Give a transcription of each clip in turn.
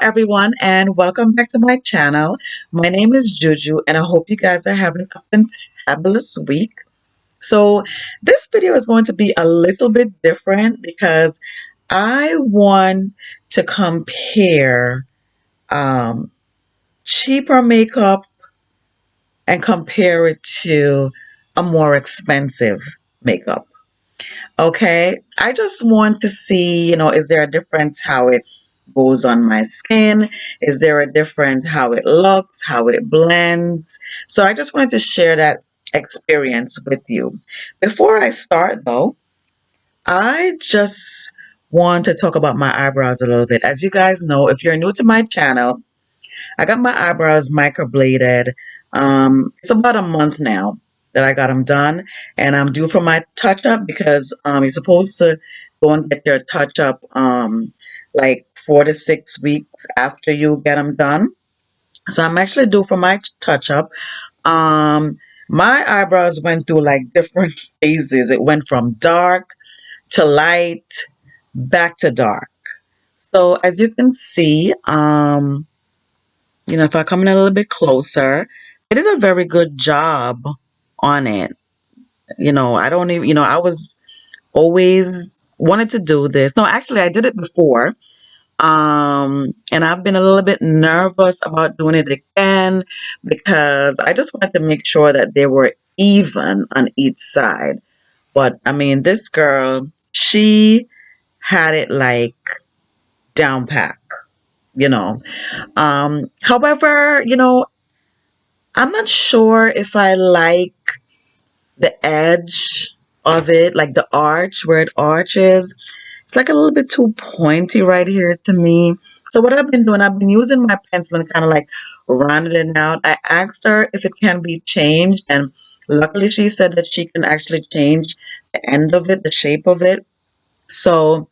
everyone, and welcome back to my channel. My name is Juju, and I hope you guys are having a fantabulous week. So, this video is going to be a little bit different because I want to compare um, cheaper makeup and compare it to a more expensive makeup. Okay, I just want to see, is there a difference how it goes on my skin? Is there a difference how it looks, how it blends? So I just wanted to share that experience with you. Before I start though, I just want to talk about my eyebrows a little bit. As you guys know, if you're new to my channel, I got my eyebrows microbladed. It's about a month now that I got them done, and I'm due for my touch up because you're supposed to go and get your touch up like 4 to 6 weeks after you get them done. So I'm actually due for my touch up. Um, my eyebrows went through like different phases. It went from dark to light, back to dark. So as you can see, if I come in a little bit closer, they did a very good job on it. I don't even, I was always wanted to do this. No, actually, I did it before. And I've been a little bit nervous about doing it again because I just wanted to make sure that they were even on each side. But I mean, this girl, she had it like down pack, you know. However, I'm not sure if I like the edge of it, like the arch where it arches. It's like a little bit too pointy right here to me. So what I've been doing, I've been using my pencil and kind of like rounding it out. I asked her if it can be changed, and luckily she said that she can actually change the end of it, the shape of it. So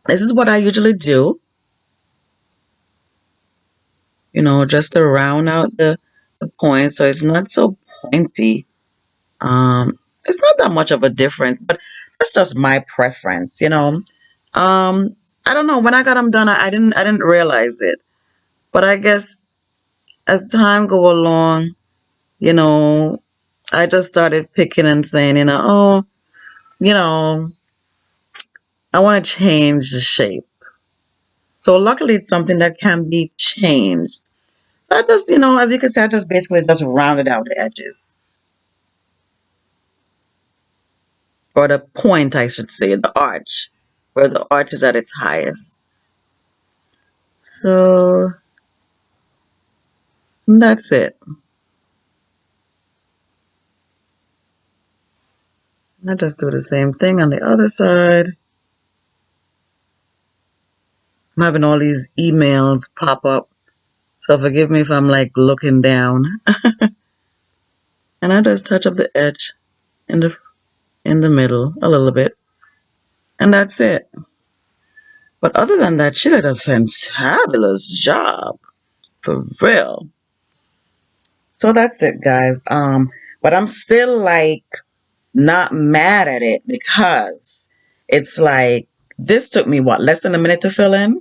this is what I usually do, just to round out the point so it's not so pointy. It's not that much of a difference, but that's just my preference. I don't know. When I got them done, I didn't realize it, but I guess as time go along, you know, I just started picking and saying, oh, you know, I want to change the shape. So luckily, it's something that can be changed. So I just, as you can see, I just basically just rounded out the edges, or the point, I should say, the arch, where the arch is at its highest. So that's it. I just do the same thing on the other side. I'm having all these emails pop up, so forgive me if I'm like looking down. And I just touch up the edge in the middle a little bit, and that's it. But other than that, she did a fantabulous job, for real. So that's it, guys. But I'm still like not mad at it because it's like this took me what, less than a minute to fill in?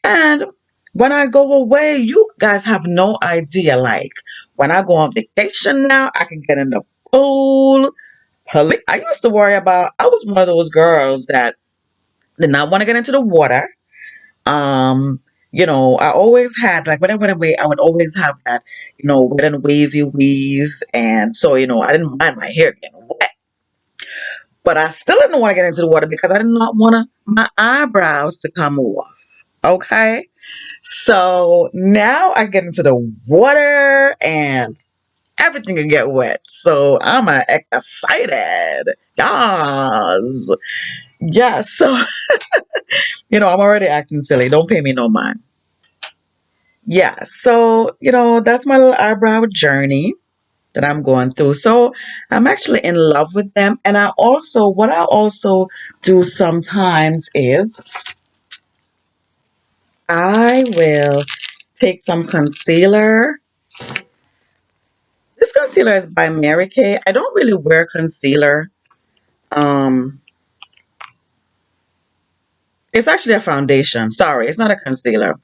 And when I go away, you guys have no idea. Like when I go on vacation now, I can get in the pool. I used to worry about, I was one of those girls that did not want to get into the water. Um, I always had, like when I went away, I would always have that, wet and wavy weave. And so, I didn't mind my hair getting wet. But I still didn't want to get into the water because I did not want my eyebrows to come off. Okay. So now I get into the water and everything can get wet. So I'm excited. Yes. Yes. So, I'm already acting silly. Don't pay me no mind. Yeah. So, that's my little eyebrow journey that I'm going through. So I'm actually in love with them. And what I also do sometimes is I will take some concealer. This concealer is by Mary Kay. I don't really wear concealer. Um, it's actually a foundation. Sorry, it's not a concealer.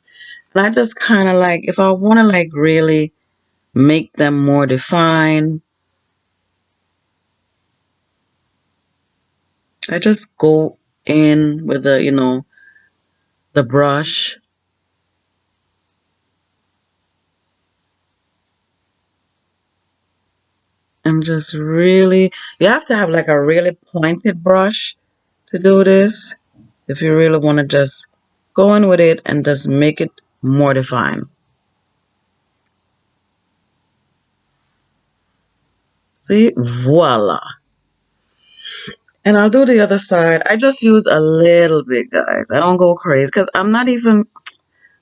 And I just kind of like, if I want to like really make them more defined, I just go in with the brush and just really, you have to have like a really pointed brush to do this. If you really want to just go in with it and just make it more defined. See, voila. And I'll do the other side. I just use a little bit, guys. I don't go crazy because I'm not even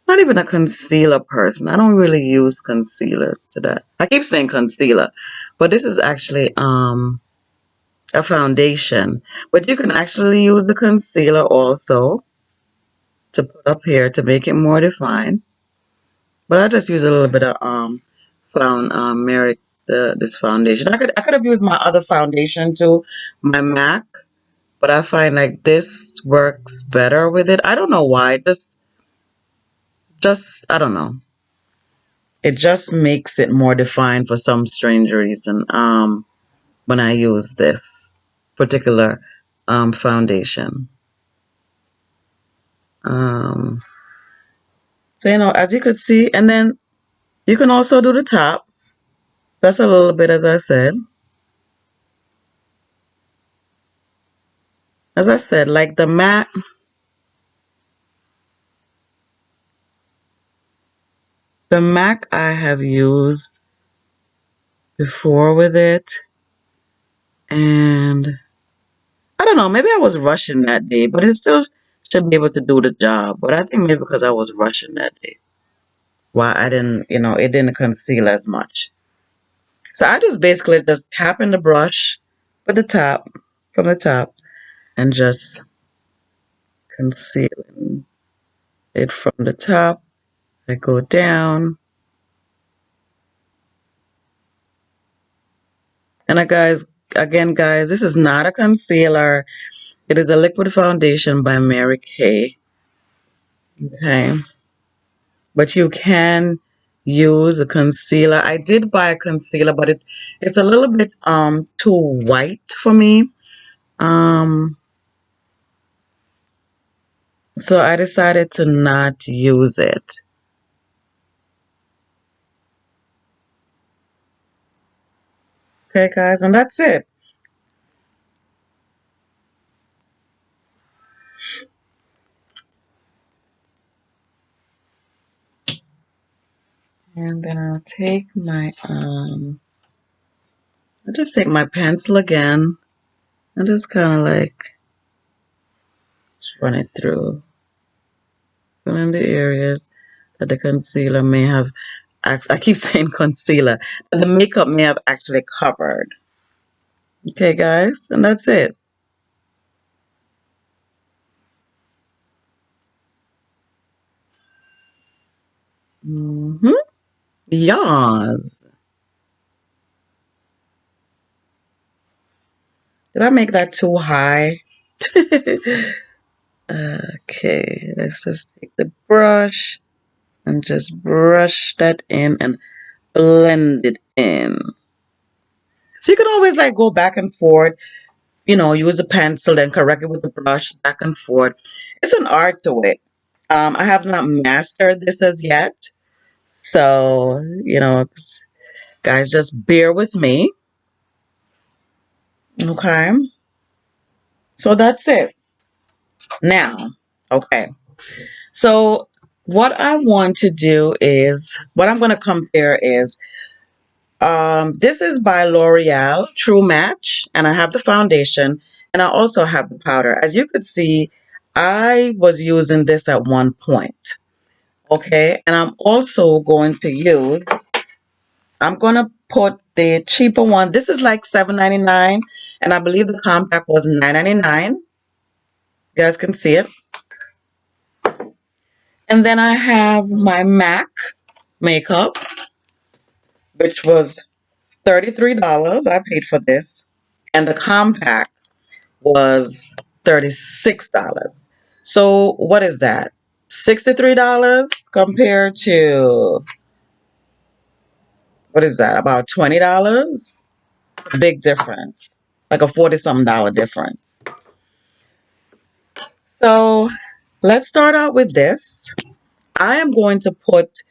a concealer person. I don't really use concealers to that. I keep saying concealer, but this is actually a foundation. But you can actually use the concealer also to put up here to make it more defined. But I just use a little bit of Merit this foundation. I could have used my other foundation too, my MAC, but I find like this works better with it. I don't know why. Just I don't know. It just makes it more defined for some strange reason. When I use this particular foundation. Um, so as you could see, and then you can also do the top. That's a little bit, as I said. As I said, like the MAC I have used before with it, and I don't know, maybe I was rushing that day, but it still should be able to do the job. But I think maybe because I was rushing that day, why I didn't, it didn't conceal as much. So I just basically just tap in the brush with the top, from the top, and just concealing it from the top. I go down. And guys, this is not a concealer. It is a liquid foundation by Mary Kay. Okay. But you can use a concealer. I did buy a concealer, but it's a little bit too white for me. Um so I decided to not use it. Okay, guys, and that's it. And then I'll just take my pencil again and just kind of like just run it through, fill in the areas that the concealer may have. I keep saying concealer, that the makeup may have actually covered. Okay, guys, and that's it. Mm-hmm. Yas. Did I make that too high? Okay, let's just take the brush and just brush that in and blend it in. So you can always like go back and forth, use a pencil, then correct it with the brush, back and forth. It's an art to it. I have not mastered this as yet. So, guys, just bear with me. Okay. So that's it. Now, okay. So what I want to do is, what I'm going to compare is, this is by L'Oreal True Match, and I have the foundation, and I also have the powder. As you could see, I was using this at one point. Okay, and I'm going to put the cheaper one. This is like $7.99, and I believe the compact was $9.99. You guys can see it. And then I have my MAC makeup, which was $33. I paid for this. And the compact was $36. So what is that? $63 compared to, what is that, about $20? Big difference, like a 40 something dollar difference. So let's start out with this. I am going to put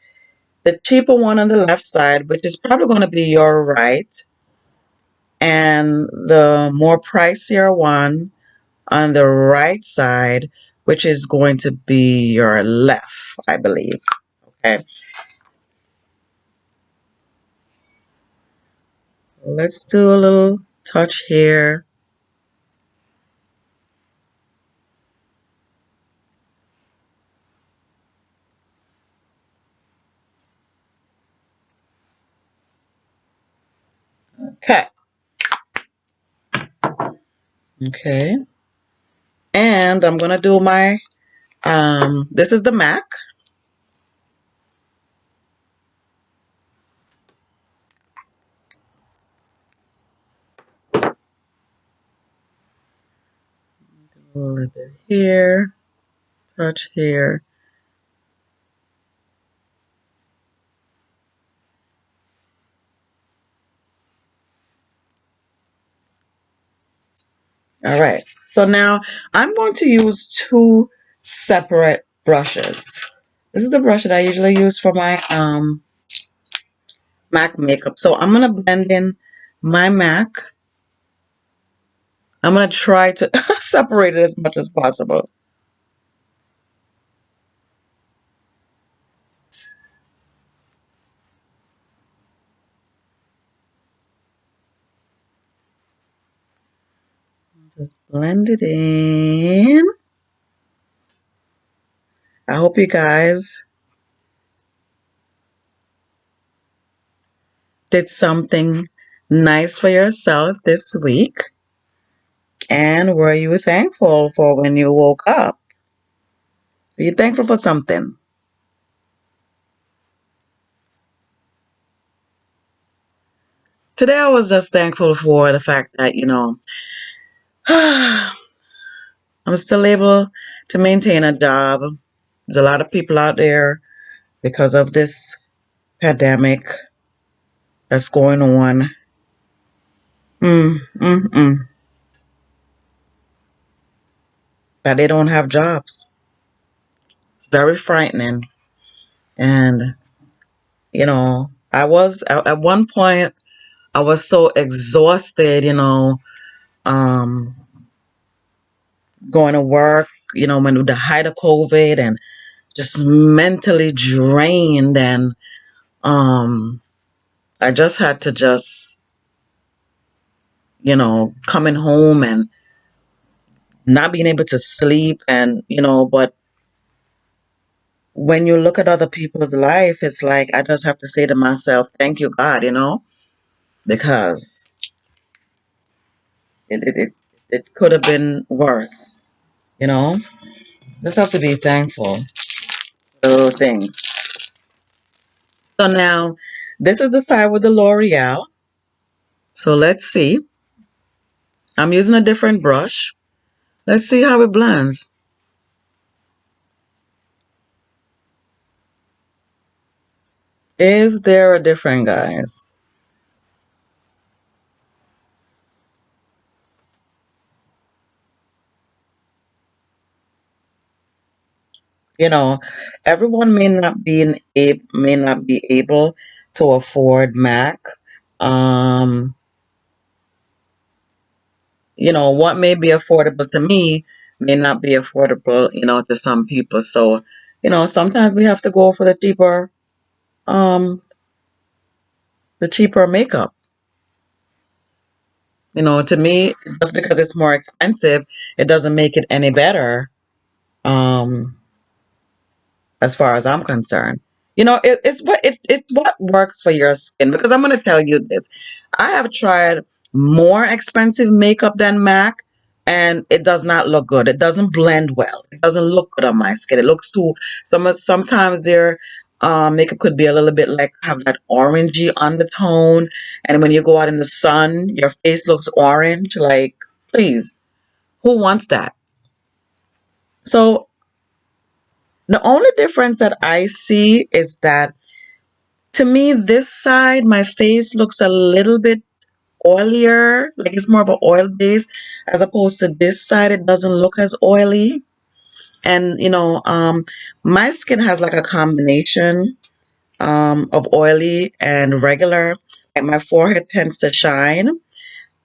the cheaper one on the left side, which is probably going to be your right, and the more pricier one on the right side, which is going to be your left, I believe. Okay, so let's do a little touch here. Okay, okay, and I'm gonna do my this is the MAC. A little bit here, touch here. All right, so now I'm going to use two separate brushes. This is the brush that I usually use for my MAC makeup. So I'm gonna blend in my MAC. I'm gonna try to separate it as much as possible. Just blend it in. I hope you guys did something nice for yourself this week. And were you thankful for when you woke up? Are you thankful for something? Today I was just thankful for the fact that, I'm still able to maintain a job. There's a lot of people out there because of this pandemic that's going on. Mm, mm, mm. That they don't have jobs. It's very frightening. And, I was at one point, I was so exhausted, um, going to work, when with the height of COVID, and just mentally drained. And I just had to coming home and not being able to sleep. And, but when you look at other people's life, it's like I just have to say to myself, thank you, God, because it could have been worse, you know? Just have to be thankful for little things. So now, this is the side with the L'Oreal. So let's see. I'm using a different brush. Let's see how it blends. Is there a different, guys? You know, everyone may not be able to afford Mac. Um, what may be affordable to me may not be affordable, to some people. So, sometimes we have to go for um, the cheaper makeup. To me, just because it's more expensive, it doesn't make it any better. Um, as far as I'm concerned. It's what works for your skin. Because I'm going to tell you this, I have tried more expensive makeup than MAC, and it does not look good. It doesn't blend well. It doesn't look good on my skin. It looks too. Sometimes their makeup could be a little bit like have that orangey undertone, and when you go out in the sun, your face looks orange. Like, please, who wants that? So The only difference that I see is that to me, this side, my face looks a little bit oilier, like it's more of an oil base, as opposed to this side, it doesn't look as oily. And my skin has like a combination of oily and regular. Like my forehead tends to shine,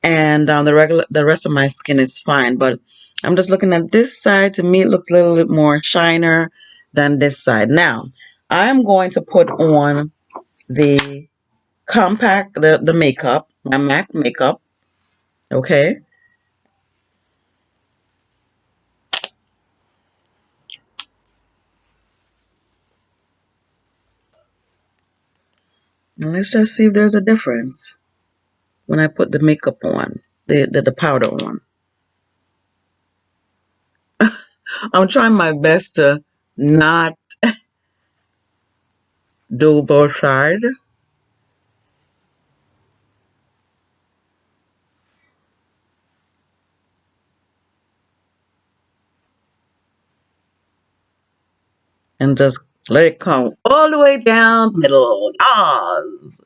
and the rest of my skin is fine. But I'm just looking at this side. To me, it looks a little bit more shiner than this side. Now, I'm going to put on the compact, the makeup, my MAC makeup. Okay, and let's just see if there's a difference when I put the makeup on, the powder on. I'm trying my best to not do both sides and just let it come all the way down the middle. Yes.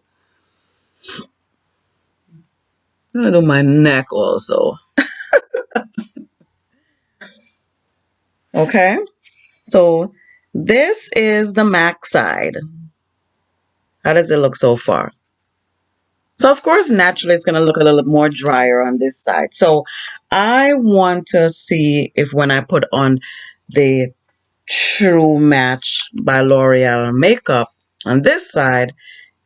I'm gonna do my neck also. Okay, so this is the MAC side. How does it look so far? So of course, naturally, it's going to look a little more drier on this side. So I want to see if when I put on the True Match by L'Oreal makeup on this side,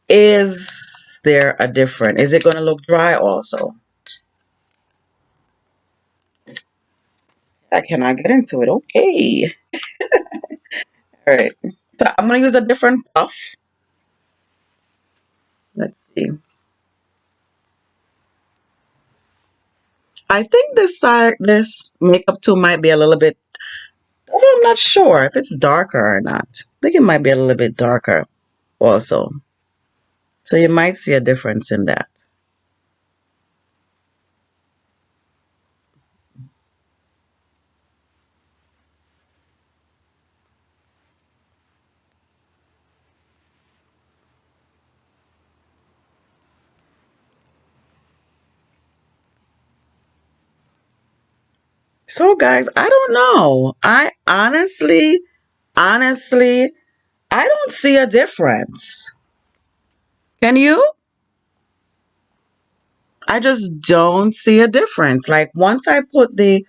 is there a difference? Is it going to look dry also? I cannot get into it. Okay. All right. So I'm going to use a different puff. Let's see. I think this makeup too might be a little bit, I'm not sure if it's darker or not. I think it might be a little bit darker also. So you might see a difference in that. So guys, I don't know. I honestly, I don't see a difference. Can you? I just don't see a difference. Like once I put the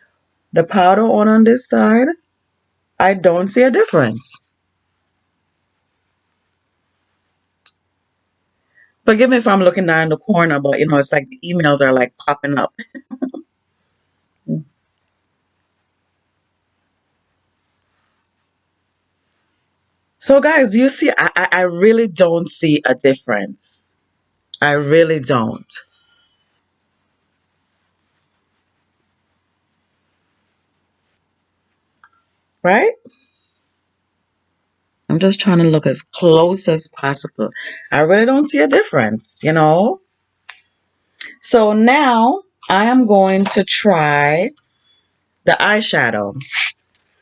powder on this side, I don't see a difference. Forgive me if I'm looking down in the corner, but it's like the emails are like popping up. So guys, you see, I really don't see a difference. I really don't. Right? I'm just trying to look as close as possible. I really don't see a difference. So now I am going to try the eyeshadow.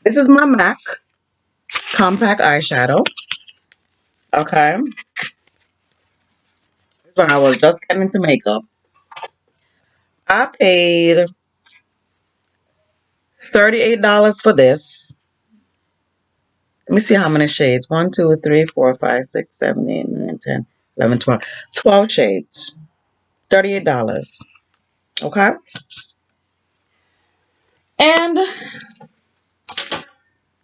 This is my MAC compact eyeshadow. Okay. This one I was just getting into makeup. I paid $38 for this. Let me see how many shades. 1, 2, 3, 4, 5, 6, 7, 8, 9, 10, 11, 12. 12 shades. $38. Okay. And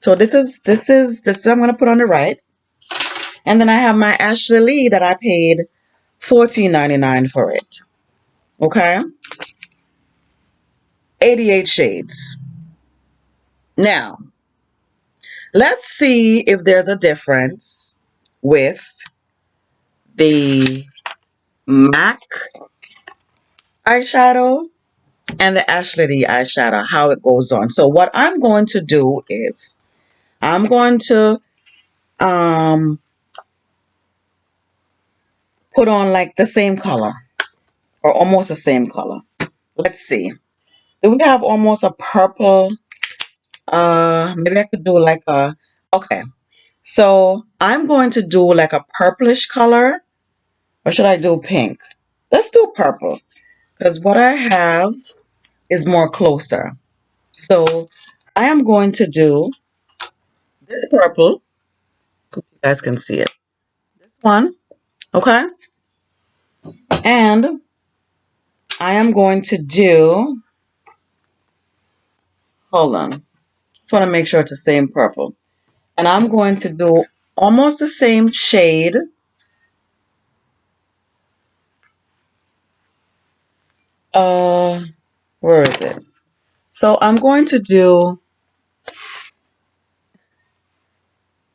so this is I'm gonna put on the right. And then I have my Ashley Lee that I paid $14.99 for it. Okay. 88 shades. Now, let's see if there's a difference with the MAC eyeshadow and the Ashley Lee eyeshadow, how it goes on. So what I'm going to do is I'm going to um, put on like the same color or almost the same color. Let's see. Do we have almost a purple? Maybe I could do like Okay, so I'm going to do like a purplish color, or should I do pink? Let's do purple, because what I have is more closer. So I am going to do this purple. You guys can see it. This one, okay? And I am going to do, hold on. Just want to make sure it's the same purple. And I'm going to do almost the same shade. Where is it? So I'm going to do,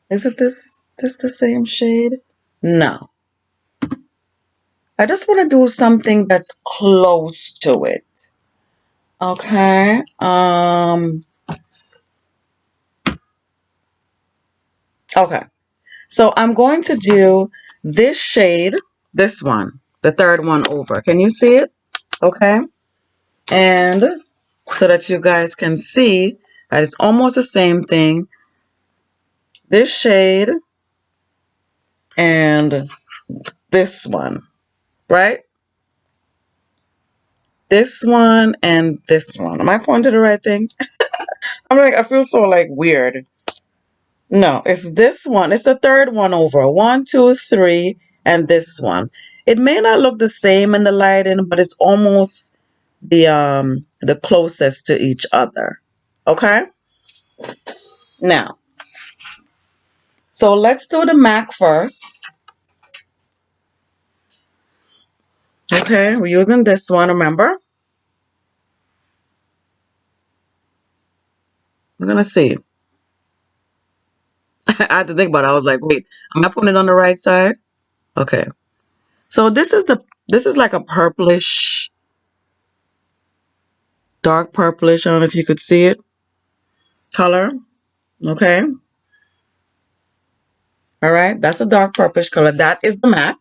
is it this the same shade? No. I just want to do something that's close to it. Okay. Okay. So I'm going to do this shade, this one, the third one over. Can you see it? Okay. And so that you guys can see that it's almost the same thing. This shade and this one, right? This one and this one. Am I pointing to the right thing? I'm like, I feel so like weird. No, it's this one. It's the third one over. One, two, three, and this one. It may not look the same in the lighting, but it's almost the closest to each other. Okay? Now, so let's do the MAC first. Okay, we're using this one, remember? I'm gonna see. I had to think about it. I was like, wait, am I putting it on the right side? Okay. So this is like a purplish, dark purplish. I don't know if you could see it. Color. Okay. All right. That's a dark purplish color. That is the MAC.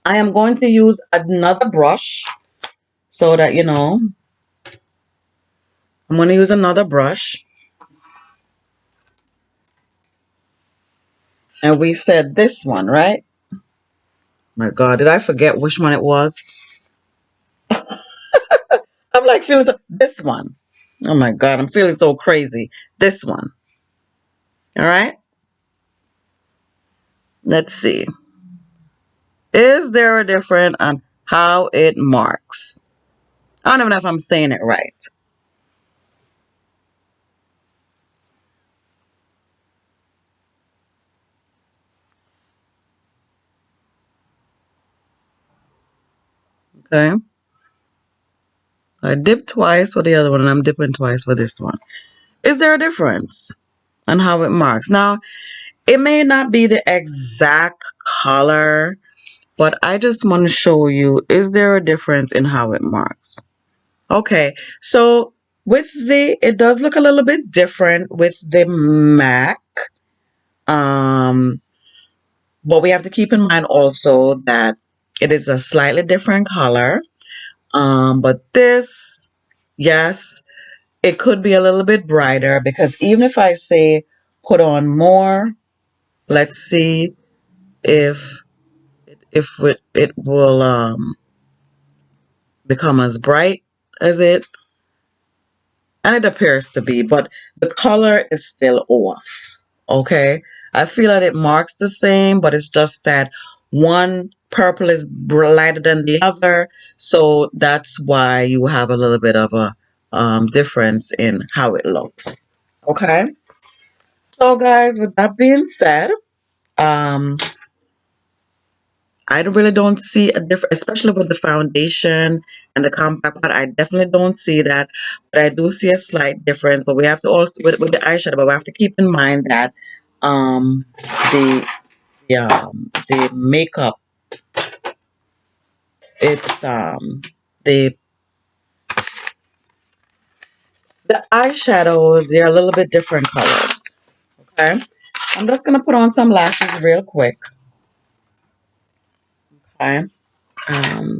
I am going to use another brush so that you know. I'm going to use another brush. And we said this one, right? My God, did I forget which one it was? I'm like feeling so, this one. Oh my God, I'm feeling so crazy. This one. All right. Let's see. Is there a difference on how it marks? I don't even know if I'm saying it right. Okay. I dipped twice for the other one and I'm dipping twice for this one. Is there a difference on how it marks? Now, it may not be the exact color, but I just want to show you, is there a difference in how it marks? Okay, so it does look a little bit different with the MAC. Um, but we have to keep in mind also that it is a slightly different color. But this, yes, it could be a little bit brighter because even if I say put on more, let's see if it will become as bright as it, and it appears to be, but the color is still off. Okay, I feel that it marks the same, but it's just that one purple is lighter than the other, so that's why you have a little bit of a difference in how it looks. Okay, so guys, with that being said, um, I really don't see a difference, especially with the foundation and the compact pot. I definitely don't see that, but I do see a slight difference. But we have to also with the eyeshadow, but we have to keep in mind that um, the the makeup, it's the the eyeshadows, they're a little bit different colors. Okay, I'm just gonna put on some lashes real quick. Okay, um,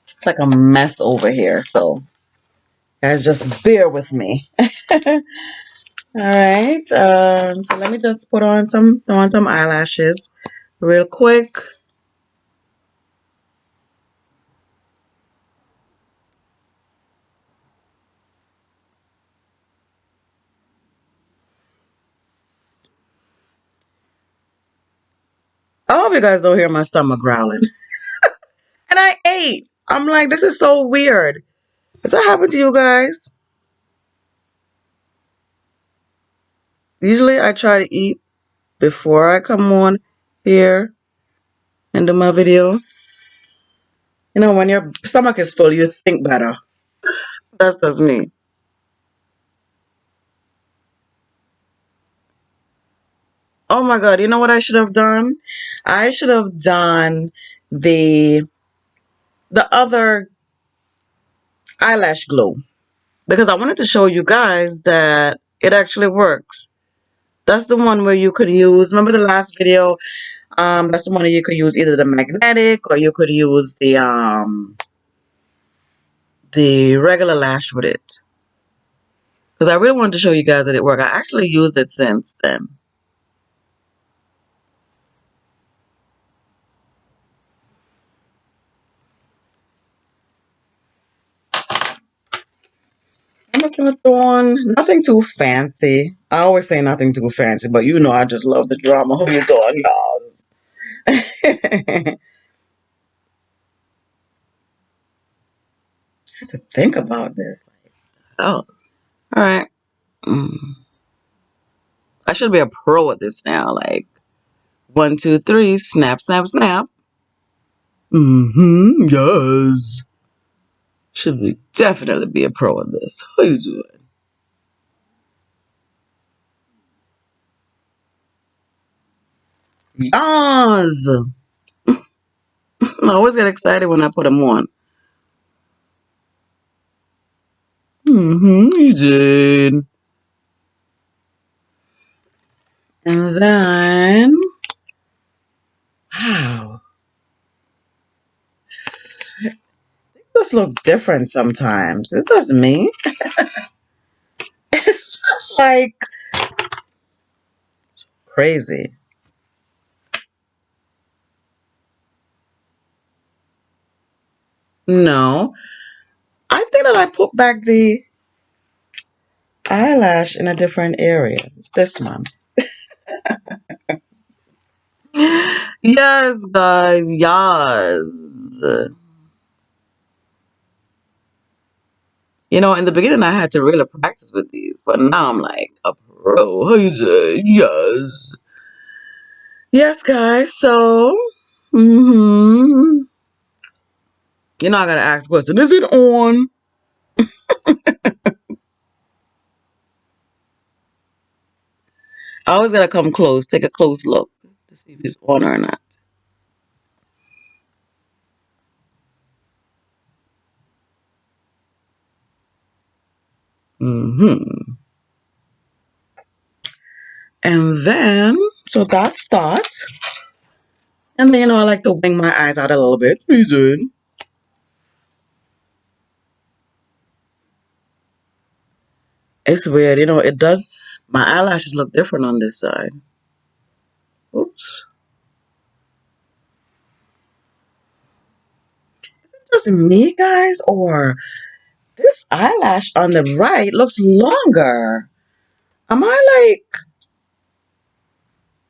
it's like a mess over here, so guys, just bear with me. All right. So let me just put on some eyelashes real quick. I hope you guys don't hear my stomach growling. And I ate. I'm like, this is so weird. Does that happen to you guys? Usually I try to eat before I come on here and do my video. You know, when your stomach is full, you think better. That's just me. Oh my God, you know what I should have done? I should have done the other eyelash glue because I wanted to show you guys that it actually works. That's the one where you could use, remember the last video? That's the one that you could use either the magnetic or you could use the regular lash with it. Because I really wanted to show you guys that it worked. I actually used it since then. I'm just gonna throw on nothing too fancy. I always say nothing too fancy, but you know I just love the drama. Who you doing, Nas? I have to think about this. Oh, all right. I should be a pro at this now. Like 1, 2, 3, snap, snap, snap. Yes. Should be definitely be a pro at this. How you doing? Yes. I always get excited when I put them on. You did. And then, wow, this look different sometimes. It's just me. It's just like crazy. No, I think that I put back the eyelash in a different area. It's this one. Yes, guys, yes. You know, in the beginning, I had to really practice with these, but now I'm like a pro. How you say? Yes. Yes, guys. So, hmm you know, I gotta ask a question. Is it on? I always gotta come close, take a close look to see if it's on or not. hmm And then, so that's that. And then, you know, I like to wing my eyes out a little bit. Reason. It's weird, you know, it does, my eyelashes look different on this side. Oops. Just me, guys, or this eyelash on the right looks longer. Am I like,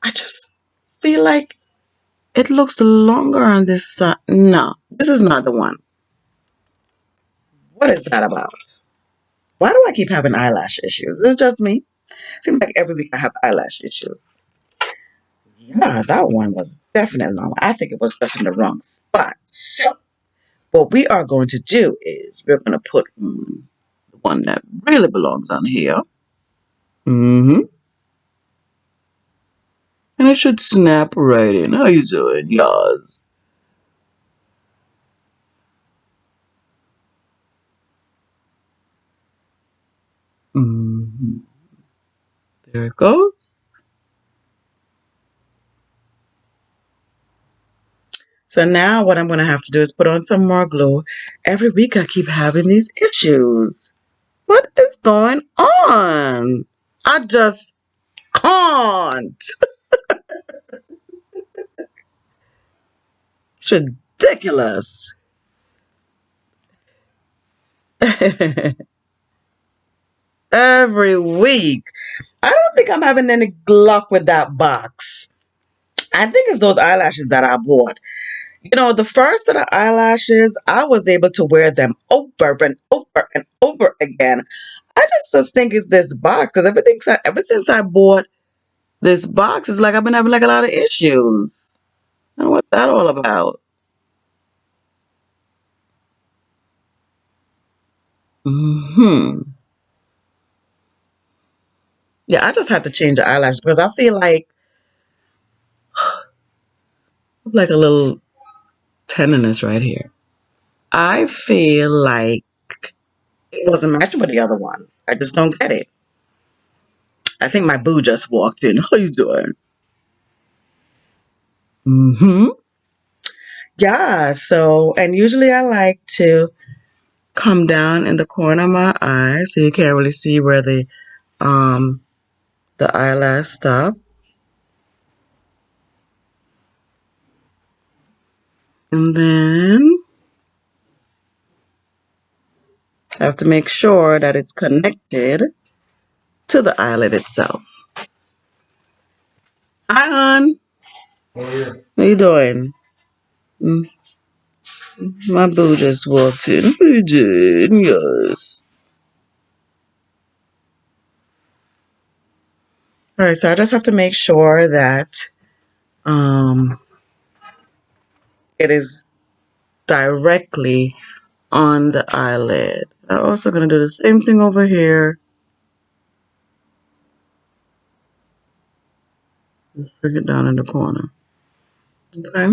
I just feel like it looks longer on this side. No, this is not the one. What is that about? Why do I keep having eyelash issues? It's just me. Seems like every week I have eyelash issues. Yeah, that one was definitely long. I think it was just in the wrong spot. So, what we are going to do is we're going to put on the one that really belongs on here. Mm-hmm. And it should snap right in. How you doing, Yaz? Mm-hmm. There it goes. So now what I'm going to have to do is put on some more glue. Every week I keep having these issues. What is going on? I just can't. It's ridiculous. Every week. I don't think I'm having any luck with that box. I think it's those eyelashes that I bought. You know, the first set of eyelashes, I was able to wear them over and over and over again. I just think it's this box because ever since I bought this box, it's like I've been having like a lot of issues. And what's that all about? Hmm. Yeah, I just had to change the eyelashes because I feel like a little tenderness right here. I feel like it wasn't matching with the other one. I just don't get it. I think my boo just walked in. How you doing? Hmm. Yeah, so, and usually I like to come down in the corner of my eye so you can't really see where um the eyelash stop. And then I have to make sure that it's connected to the eyelid itself. Hi, hon. How you doing? Mm, my boo just walked in. He did, yes. All right, so I just have to make sure that um it is directly on the eyelid. I'm also going to do the same thing over here. Just bring it down in the corner. Okay.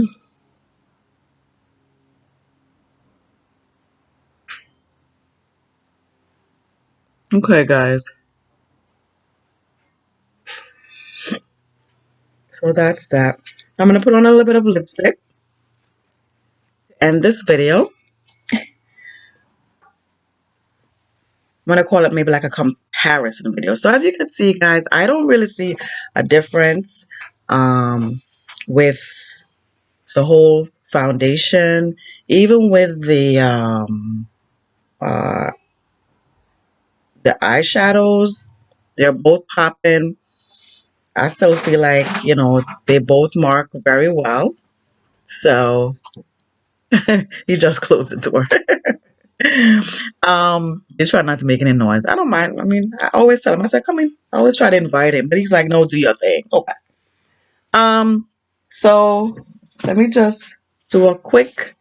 Okay, guys. So that's that. I'm going to put on a little bit of lipstick. And this video, I'm going to call it maybe like a comparison video. So as you can see, guys, I don't really see a difference with the whole foundation, even with uh, the eyeshadows. They're both popping. I still feel like, they both mark very well. So you just closed the door. He's trying not to make any noise. I don't mind. I mean, I always tell him, I said, come in. I always try to invite him, but he's like, no, do your thing. Okay. Um, so let me just do a quick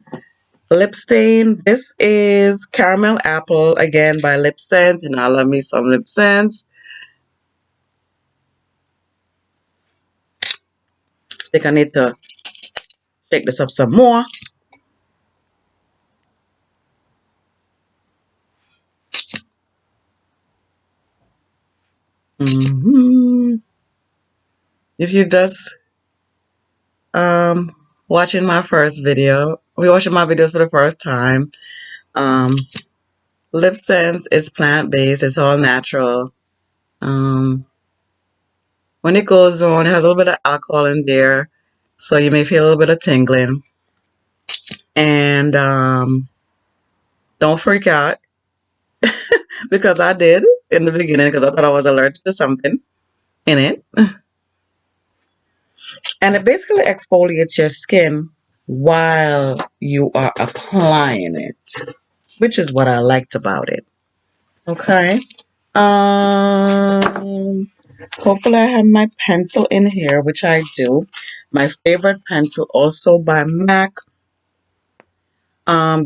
lip stain. This is Caramel Apple again by Lip Sense. I love me some Lip Sense. I think I need to shake this up some more. Hmm. If you just watching my first video, we're watching my videos for the first time. Um, Lip Sense is plant-based. It's all natural. Um, when it goes on, it has a little bit of alcohol in there, so you may feel a little bit of tingling. And don't freak out because I did in the beginning because I thought I was allergic to something in it. And it basically exfoliates your skin while you are applying it, which is what I liked about it. Okay. Hopefully I have my pencil in here, which I do. My favorite pencil also by MAC.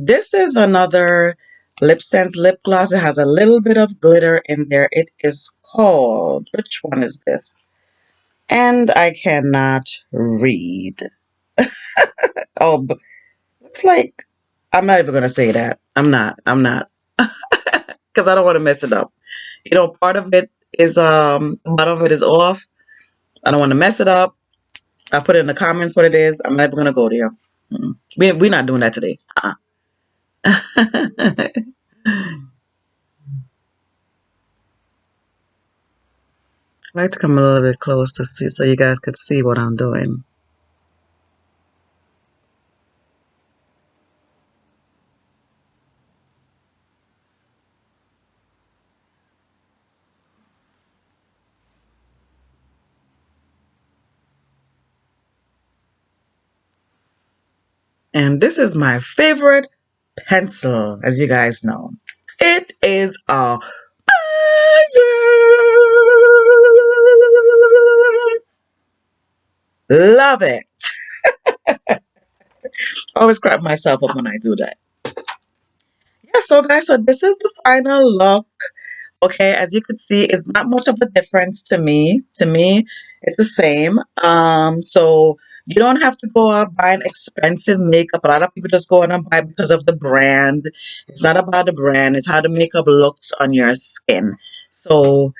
This is another Lip Sense lip gloss. It has a little bit of glitter in there. It is called, which one is this? And I cannot read. Oh, looks like, I'm not even going to say that. I'm not. Because I don't want to mess it up. Part of it is, bottom of it is off. I don't want to mess it up. I put it in the comments what it is. I'm never going to go there. We're not doing that today. I like to come a little bit close to see so you guys could see what I'm doing. And this is my favorite pencil, as you guys know. It is a love it. I always crack myself up when I do that. Yeah, so guys, so this is the final look. Okay, as you can see, it's not much of a difference to me. To me, it's the same. So you don't have to go out buying expensive makeup. A lot of people just go out and buy because of the brand. It's not about the brand, it's how the makeup looks on your skin. So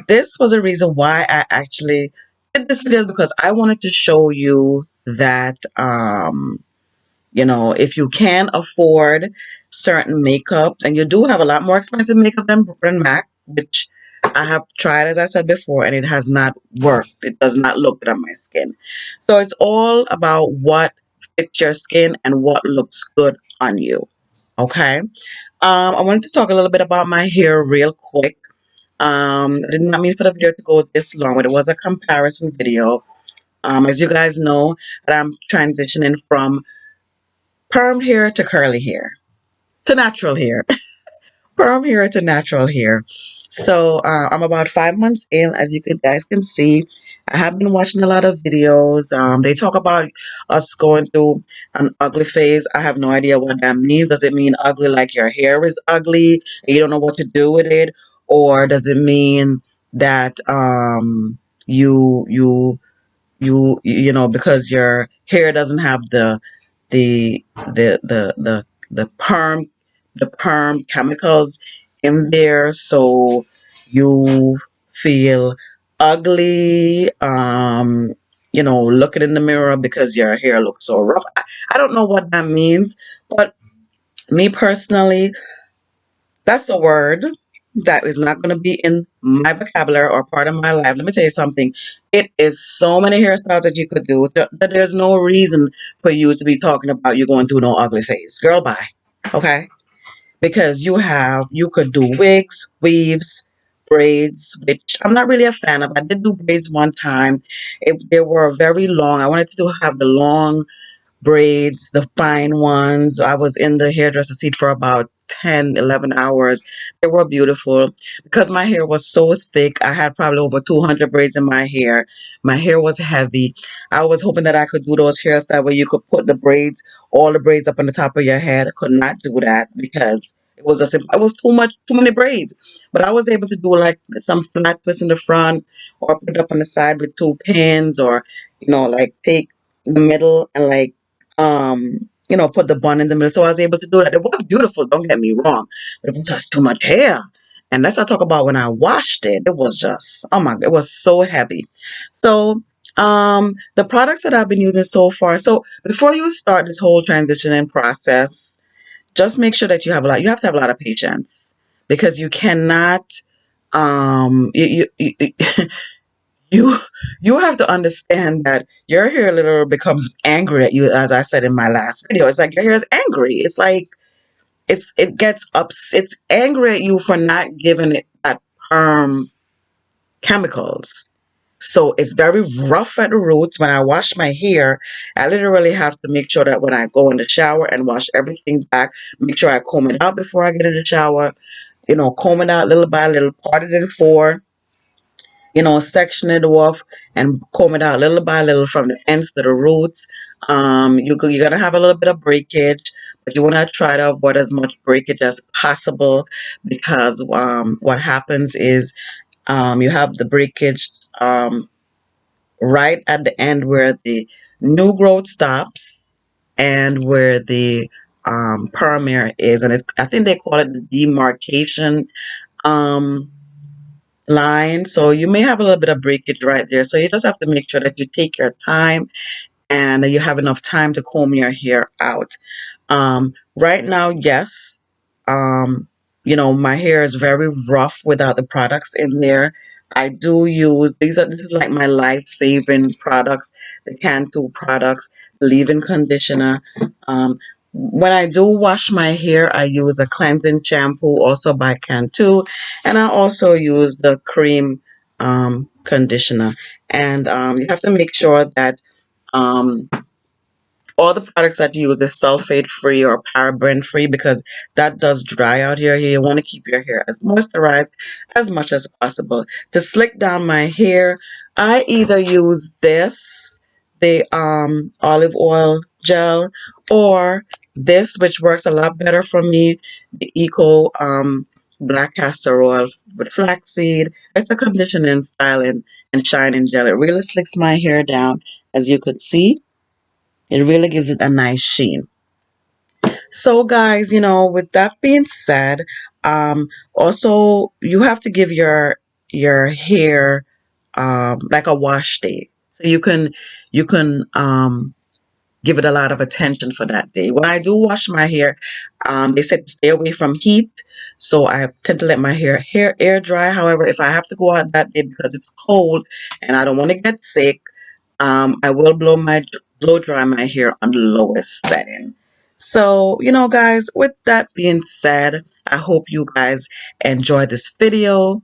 this was a reason why I actually did this video because I wanted to show you that if you can afford certain makeups, and you do have a lot more expensive makeup than MAC, which I have tried, as I said before, and it has not worked. It does not look good on my skin. So it's all about what fits your skin and what looks good on you. Okay. I wanted to talk a little bit about my hair real quick. I did not mean for the video to go this long, but it was a comparison video. As you guys know, that I'm transitioning from permed hair to curly hair to natural hair. Perm hair to natural hair. So I'm about 5 months in, as you guys can see. I have been watching a lot of videos. They talk about us going through an ugly phase. I have no idea what that means. Does it mean ugly like your hair is ugly and you don't know what to do with it, or does it mean that you you because your hair doesn't have the the the the the perm chemicals in there, so you feel ugly, looking in the mirror because your hair looks so rough. I don't know what that means, but me personally, that's a word that is not going to be in my vocabulary or part of my life. Let me tell you something. It is so many hairstyles that you could do that there's no reason for you to be talking about you going through no ugly phase. Girl, bye. Okay? Because you could do wigs, weaves, braids, which I'm not really a fan of. I did do braids one time. They were very long. I wanted to have the long braids, the fine ones. I was in the hairdresser seat for about 10, 11 hours. They were beautiful. Because my hair was so thick, I had probably over 200 braids in my hair. My hair was heavy. I was hoping that I could do those hairstyles where you could put all the braids up on the top of your head. I could not do that because it was too many braids. But I was able to do like some flat twists in the front, or put it up on the side with two pins, or like take the middle and like put the bun in the middle. So I was able to do that. It was beautiful, don't get me wrong, but it was just too much hair. And that's what I talk about when I washed it. It was just, oh my God, it was so heavy. So the products that I've been using so far. So before you start this whole transitioning process, just make sure that you have to have a lot of patience, because you cannot, you you have to understand that your hair literally becomes angry at you, as I said in my last video. It's like your hair is angry. It's like it gets it's angry at you for not giving it that perm chemicals. So it's very rough at the roots. When I wash my hair, I literally have to make sure that when I go in the shower and wash everything back, make sure I comb it out before I get in the shower, comb it out little by little, part it in four, section it off and comb it out little by little from the ends to the roots. You're gonna have a little bit of breakage, but you want to try to avoid as much breakage as possible, because what happens is you have the breakage right at the end where the new growth stops and where the perm hair is, and I think they call it the demarcation um, line. So you may have a little bit of breakage right there. So you just have to make sure that you take your time and that you have enough time to comb your hair out. Right now, yes, my hair is very rough without the products in there. I do use this is like my life-saving products, the Cantu products, leave-in conditioner. Um, when I do wash my hair, I use a cleansing shampoo also by Cantu, and I also use the cream conditioner. And you have to make sure that um, all the products that you use is sulfate free or paraben free, because that does dry out your hair. You want to keep your hair as moisturized as much as possible. To slick down my hair, I either use this, the olive oil gel, or this, which works a lot better for me, the Eco black castor oil with flaxseed. It's a conditioning, styling, and shining gel. It really slicks my hair down, as you could see. It really gives it a nice sheen. So guys, with that being said, also you have to give your hair like a wash day. So you can give it a lot of attention for that day. When I do wash my hair, they said to stay away from heat, so I tend to let my hair air dry. However, if I have to go out that day because it's cold and I don't want to get sick, I will blow dry my hair on the lowest setting. So, guys, with that being said, I hope you guys enjoy this video.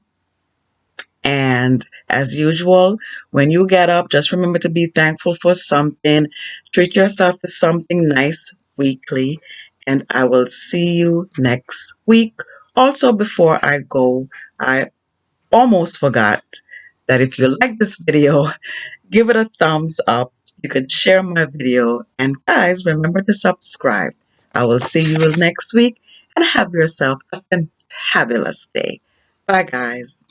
And as usual, when you get up, just remember to be thankful for something. Treat yourself to something nice weekly. And I will see you next week. Also, before I go, I almost forgot that if you like this video, give it a thumbs up. You could share my video. And guys, remember to subscribe. I will see you next week and have yourself a fantabulous day. Bye, guys.